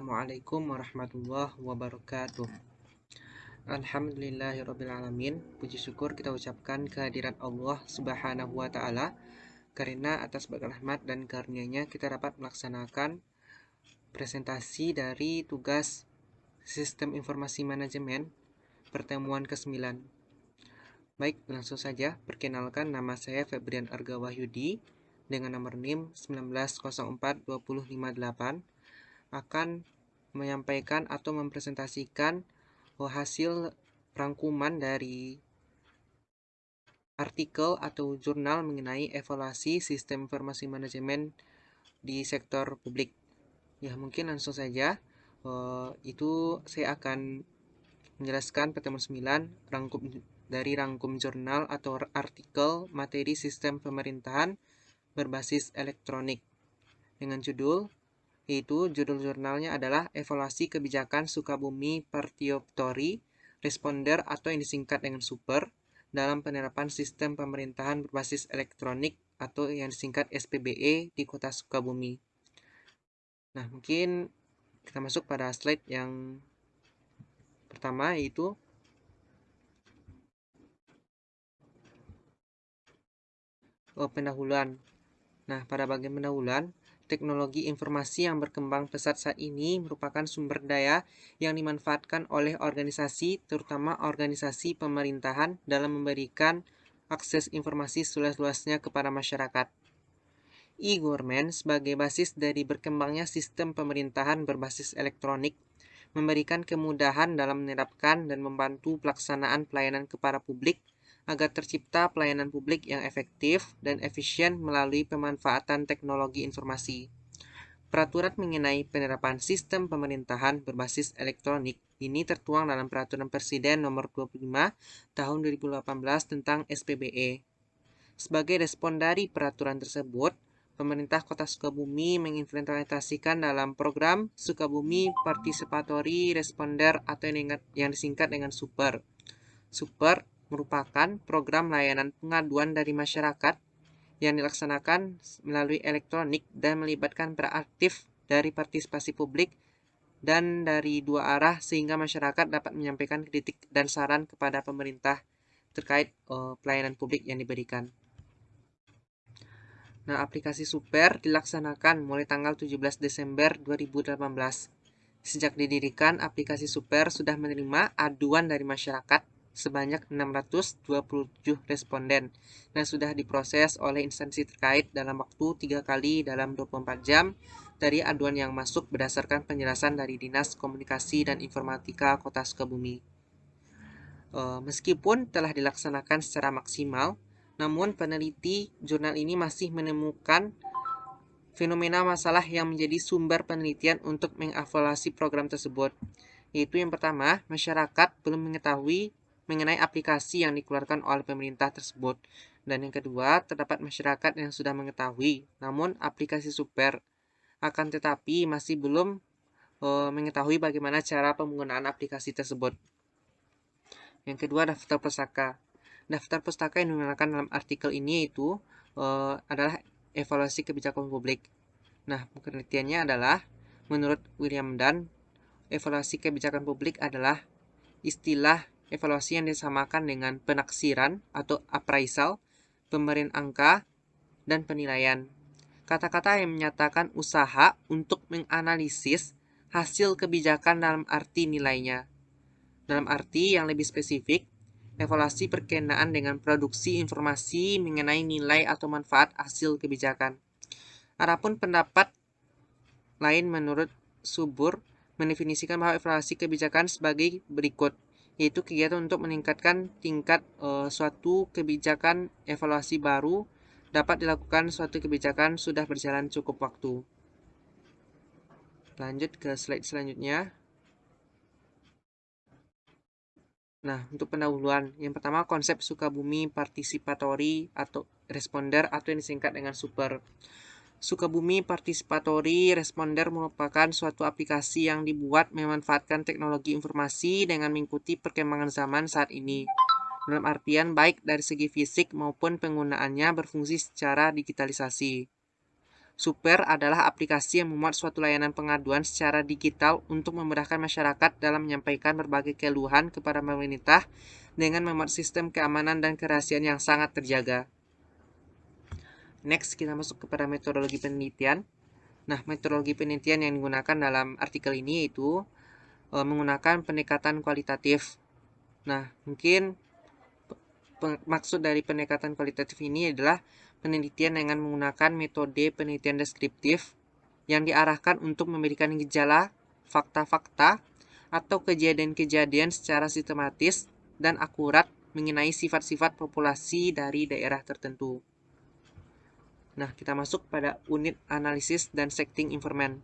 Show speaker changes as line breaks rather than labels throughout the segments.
Assalamualaikum warahmatullahi wabarakatuh. Alhamdulillahirrabbilalamin. Puji syukur kita ucapkan kehadirat Allah subhanahu wa ta'ala, karena atas berkat rahmat dan karunia-Nya kita dapat melaksanakan presentasi dari tugas Sistem Informasi Manajemen pertemuan ke-9. Baik, langsung saja. Perkenalkan, nama saya Febrian Arga Wahyudi dengan nomor NIM 19042058, akan menyampaikan atau mempresentasikan hasil rangkuman dari artikel atau jurnal mengenai evaluasi sistem informasi manajemen di sektor publik. Ya, mungkin langsung saja. Itu saya akan menjelaskan pertemuan 9 rangkum jurnal atau artikel materi sistem pemerintahan berbasis elektronik dengan judul, yaitu judul jurnalnya adalah Evaluasi Kebijakan Sukabumi Partioptori Responder atau yang disingkat dengan SUPER dalam penerapan sistem pemerintahan berbasis elektronik atau yang disingkat SPBE di Kota Sukabumi. Nah, mungkin kita masuk pada slide yang pertama, yaitu pendahuluan. Nah, pada bagian pendahuluan, teknologi informasi yang berkembang pesat saat ini merupakan sumber daya yang dimanfaatkan oleh organisasi, terutama organisasi pemerintahan, dalam memberikan akses informasi seluas-luasnya kepada masyarakat. E-government sebagai basis dari berkembangnya sistem pemerintahan berbasis elektronik memberikan kemudahan dalam menerapkan dan membantu pelaksanaan pelayanan kepada publik agar tercipta pelayanan publik yang efektif dan efisien melalui pemanfaatan teknologi informasi. Peraturan mengenai penerapan sistem pemerintahan berbasis elektronik ini tertuang dalam Peraturan Presiden Nomor 25 Tahun 2018 tentang SPBE. Sebagai respon dari peraturan tersebut, pemerintah Kota Sukabumi mengimplementasikan dalam program Sukabumi Participatory Responder atau yang disingkat dengan SUPER. SUPER merupakan program layanan pengaduan dari masyarakat yang dilaksanakan melalui elektronik dan melibatkan peran aktif dari partisipasi publik dan dari dua arah sehingga masyarakat dapat menyampaikan kritik dan saran kepada pemerintah terkait pelayanan publik yang diberikan. Nah, aplikasi SUPER dilaksanakan mulai tanggal 17 Desember 2018. Sejak didirikan, aplikasi SUPER sudah menerima aduan dari masyarakat sebanyak 627 responden dan sudah diproses oleh instansi terkait dalam waktu 3 kali dalam 24 jam dari aduan yang masuk berdasarkan penjelasan dari Dinas Komunikasi dan Informatika Kota Sukabumi. Meskipun telah dilaksanakan secara maksimal, namun peneliti jurnal ini masih menemukan fenomena masalah yang menjadi sumber penelitian untuk mengevaluasi program tersebut. Yaitu yang pertama, masyarakat belum mengetahui mengenai aplikasi yang dikeluarkan oleh pemerintah tersebut. Dan yang kedua, terdapat masyarakat yang sudah mengetahui, namun aplikasi SUPER akan tetapi masih belum mengetahui bagaimana cara penggunaan aplikasi tersebut. Yang kedua, daftar pustaka. Daftar pustaka yang digunakan dalam artikel ini yaitu adalah evaluasi kebijakan publik. Nah, penelitiannya adalah, menurut William Dunn, evaluasi kebijakan publik adalah istilah evaluasi yang disamakan dengan penaksiran atau appraisal, pemberian angka, dan penilaian. Kata-kata yang menyatakan usaha untuk menganalisis hasil kebijakan dalam arti nilainya. Dalam arti yang lebih spesifik, evaluasi berkenaan dengan produksi informasi mengenai nilai atau manfaat hasil kebijakan. Adapun pendapat lain menurut Subur mendefinisikan bahwa evaluasi kebijakan sebagai berikut, yaitu kegiatan untuk meningkatkan tingkat suatu kebijakan. Evaluasi baru dapat dilakukan suatu kebijakan sudah berjalan cukup waktu. Lanjut ke slide selanjutnya. Nah, untuk pendahuluan, yang pertama konsep Sukabumi Participatory atau Responder atau yang disingkat dengan SUPER. Sukabumi Participatory Responder merupakan suatu aplikasi yang dibuat memanfaatkan teknologi informasi dengan mengikuti perkembangan zaman saat ini. Dalam artian baik dari segi fisik maupun penggunaannya berfungsi secara digitalisasi. Super adalah aplikasi yang memuat suatu layanan pengaduan secara digital untuk memudahkan masyarakat dalam menyampaikan berbagai keluhan kepada pemerintah dengan memuat sistem keamanan dan kerahasiaan yang sangat terjaga. Next, kita masuk kepada metodologi penelitian. Nah, metodologi penelitian yang digunakan dalam artikel ini yaitu menggunakan pendekatan kualitatif. Nah, mungkin maksud dari pendekatan kualitatif ini adalah penelitian dengan menggunakan metode penelitian deskriptif yang diarahkan untuk memberikan gejala, fakta-fakta, atau kejadian-kejadian secara sistematis dan akurat mengenai sifat-sifat populasi dari daerah tertentu. Nah, kita masuk pada unit analisis dan setting informant.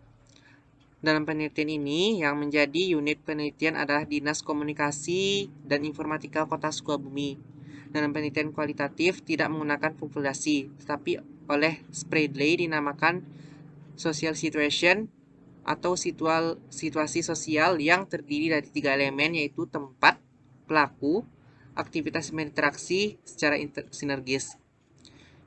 Dalam penelitian ini, yang menjadi unit penelitian adalah Dinas Komunikasi dan Informatika Kota Sukabumi. Dalam penelitian kualitatif tidak menggunakan populasi, tetapi oleh Spradley dinamakan social situation atau situasi sosial yang terdiri dari 3 elemen, yaitu tempat, pelaku, aktivitas berinteraksi secara sinergis.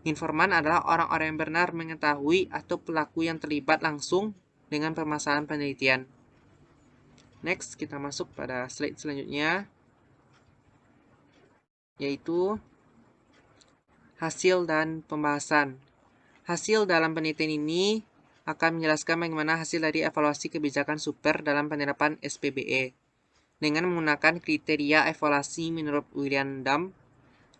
Informan adalah orang-orang yang benar mengetahui atau pelaku yang terlibat langsung dengan permasalahan penelitian. Next, kita masuk pada slide selanjutnya, yaitu hasil dan pembahasan. Hasil dalam penelitian ini akan menjelaskan bagaimana hasil dari evaluasi kebijakan super dalam penerapan SPBE dengan menggunakan kriteria evaluasi menurut William Dam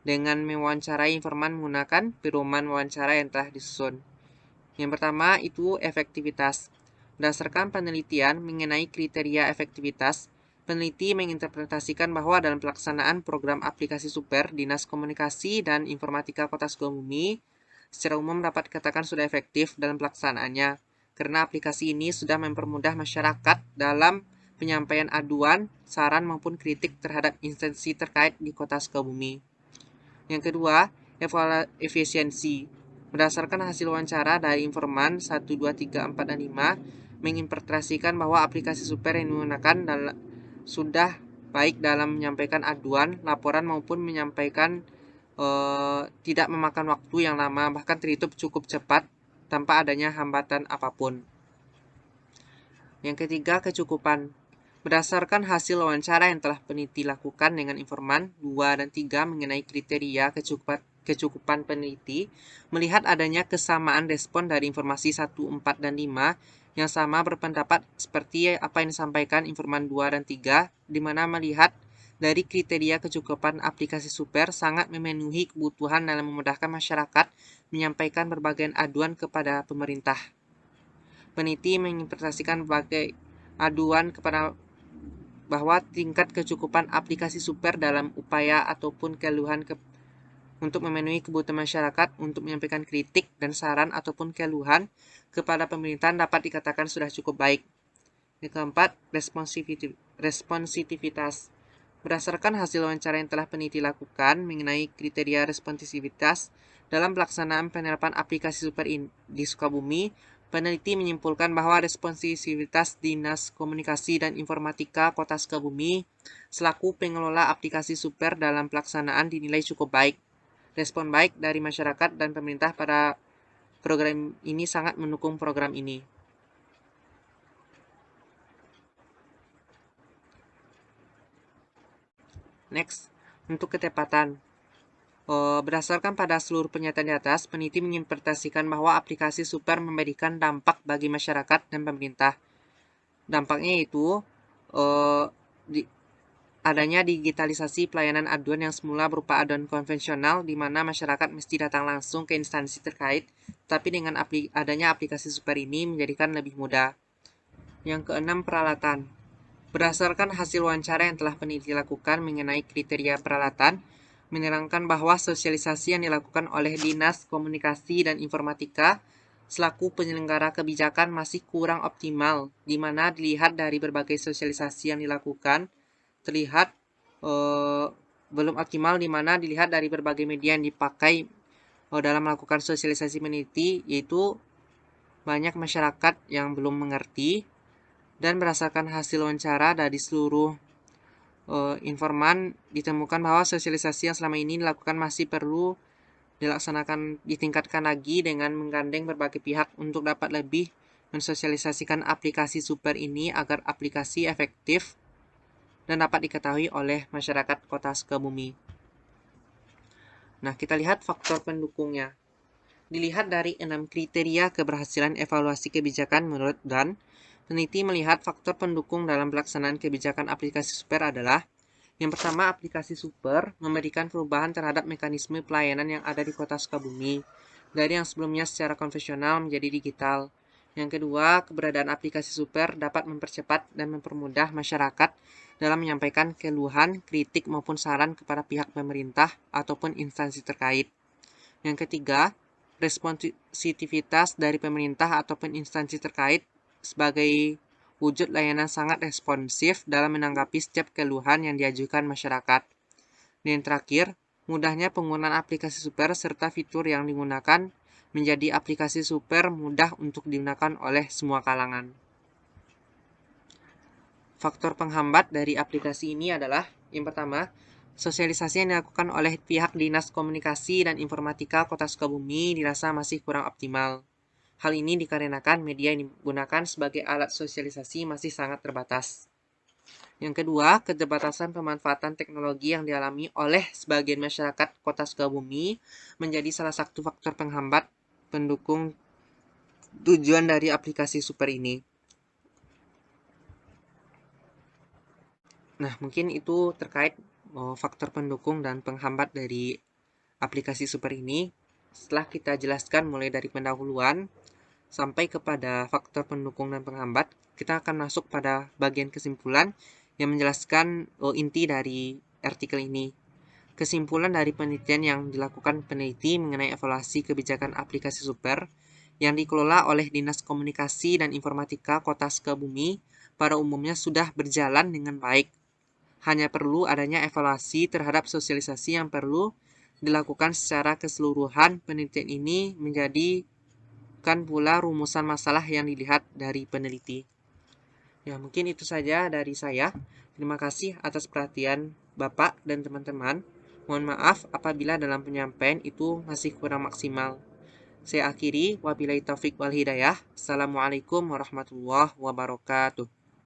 dengan mewawancarai informan menggunakan pedoman wawancara yang telah disusun. Yang pertama itu efektivitas. Berdasarkan penelitian mengenai kriteria efektivitas, peneliti menginterpretasikan bahwa dalam pelaksanaan program aplikasi super Dinas Komunikasi dan Informatika Kota Sukabumi secara umum dapat dikatakan sudah efektif dalam pelaksanaannya, karena aplikasi ini sudah mempermudah masyarakat dalam penyampaian aduan, saran maupun kritik terhadap instansi terkait di Kota Sukabumi. Yang kedua, efisiensi. Berdasarkan hasil wawancara dari informan 1, 2, 3, 4, dan 5, menginterpretasikan bahwa aplikasi super yang digunakan sudah baik dalam menyampaikan aduan, laporan maupun menyampaikan tidak memakan waktu yang lama, bahkan terhitung cukup cepat tanpa adanya hambatan apapun. Yang ketiga, kecukupan. Berdasarkan hasil wawancara yang telah peneliti lakukan dengan informan 2 dan 3 mengenai kriteria kecukupan peneliti, melihat adanya kesamaan respon dari informasi 1, 4, dan 5 yang sama berpendapat seperti apa yang disampaikan informan 2 dan 3, di mana melihat dari kriteria kecukupan aplikasi super sangat memenuhi kebutuhan dalam memudahkan masyarakat menyampaikan berbagai aduan kepada pemerintah. Peneliti menginterpretasikan berbagai aduan kepada bahwa tingkat kecukupan aplikasi super dalam upaya ataupun keluhan untuk memenuhi kebutuhan masyarakat untuk menyampaikan kritik dan saran ataupun keluhan kepada pemerintahan dapat dikatakan sudah cukup baik. Yang keempat, responsivitas. Berdasarkan hasil wawancara yang telah peneliti lakukan mengenai kriteria responsivitas dalam pelaksanaan penerapan aplikasi super di Sukabumi, peneliti menyimpulkan bahwa responsivitas Dinas Komunikasi dan Informatika Kota Sukabumi selaku pengelola aplikasi super dalam pelaksanaan dinilai cukup baik. Respon baik dari masyarakat dan pemerintah pada program ini sangat mendukung program ini. Next, untuk ketepatan. Berdasarkan pada seluruh pernyataan di atas, peneliti menginterpretasikan bahwa aplikasi super memberikan dampak bagi masyarakat dan pemerintah. Dampaknya yaitu adanya digitalisasi pelayanan aduan yang semula berupa aduan konvensional di mana masyarakat mesti datang langsung ke instansi terkait, tapi dengan adanya aplikasi super ini menjadikan lebih mudah. Yang keenam, peralatan. Berdasarkan hasil wawancara yang telah peneliti lakukan mengenai kriteria peralatan, menerangkan bahwa sosialisasi yang dilakukan oleh Dinas Komunikasi dan Informatika selaku penyelenggara kebijakan masih kurang optimal, di mana dilihat dari berbagai sosialisasi yang dilakukan, terlihat belum optimal, di mana dilihat dari berbagai media yang dipakai dalam melakukan sosialisasi peneliti, yaitu banyak masyarakat yang belum mengerti. Dan berdasarkan hasil wawancara dari seluruh informan, ditemukan bahwa sosialisasi yang selama ini dilakukan masih perlu ditingkatkan lagi dengan menggandeng berbagai pihak untuk dapat lebih mensosialisasikan aplikasi super ini agar aplikasi efektif dan dapat diketahui oleh masyarakat Kota Sukabumi. Nah, kita lihat faktor pendukungnya. Dilihat dari 6 kriteria keberhasilan evaluasi kebijakan menurut Dan, peneliti melihat faktor pendukung dalam pelaksanaan kebijakan aplikasi super adalah: yang pertama, aplikasi super memberikan perubahan terhadap mekanisme pelayanan yang ada di Kota Sukabumi, dari yang sebelumnya secara konvensional menjadi digital. Yang kedua, keberadaan aplikasi super dapat mempercepat dan mempermudah masyarakat dalam menyampaikan keluhan, kritik, maupun saran kepada pihak pemerintah ataupun instansi terkait. Yang ketiga, responsivitas dari pemerintah ataupun instansi terkait sebagai wujud layanan sangat responsif dalam menanggapi setiap keluhan yang diajukan masyarakat. Dan yang terakhir, mudahnya penggunaan aplikasi super serta fitur yang digunakan menjadi aplikasi super mudah untuk digunakan oleh semua kalangan. Faktor penghambat dari aplikasi ini adalah: yang pertama, sosialisasi yang dilakukan oleh pihak Dinas Komunikasi dan Informatika Kota Sukabumi dirasa masih kurang optimal. Hal ini dikarenakan media yang digunakan sebagai alat sosialisasi masih sangat terbatas. Yang kedua, keterbatasan pemanfaatan teknologi yang dialami oleh sebagian masyarakat Kota Sukabumi menjadi salah satu faktor penghambat pendukung tujuan dari aplikasi super ini. Nah, mungkin itu terkait faktor pendukung dan penghambat dari aplikasi super ini. Setelah kita jelaskan mulai dari pendahuluan sampai kepada faktor pendukung dan penghambat, kita akan masuk pada bagian kesimpulan yang menjelaskan inti dari artikel ini. Kesimpulan dari penelitian yang dilakukan peneliti mengenai evaluasi kebijakan aplikasi super yang dikelola oleh Dinas Komunikasi dan Informatika Kota Sukabumi pada umumnya sudah berjalan dengan baik. Hanya perlu adanya evaluasi terhadap sosialisasi yang perlu dilakukan secara keseluruhan. Penelitian ini menjadikan pula rumusan masalah yang dilihat dari peneliti. Ya, mungkin itu saja dari saya. Terima kasih atas perhatian Bapak dan teman-teman. Mohon maaf apabila dalam penyampaian itu masih kurang maksimal. Saya akhiri, wabillahi taufik wal hidayah. Assalamualaikum warahmatullahi wabarakatuh.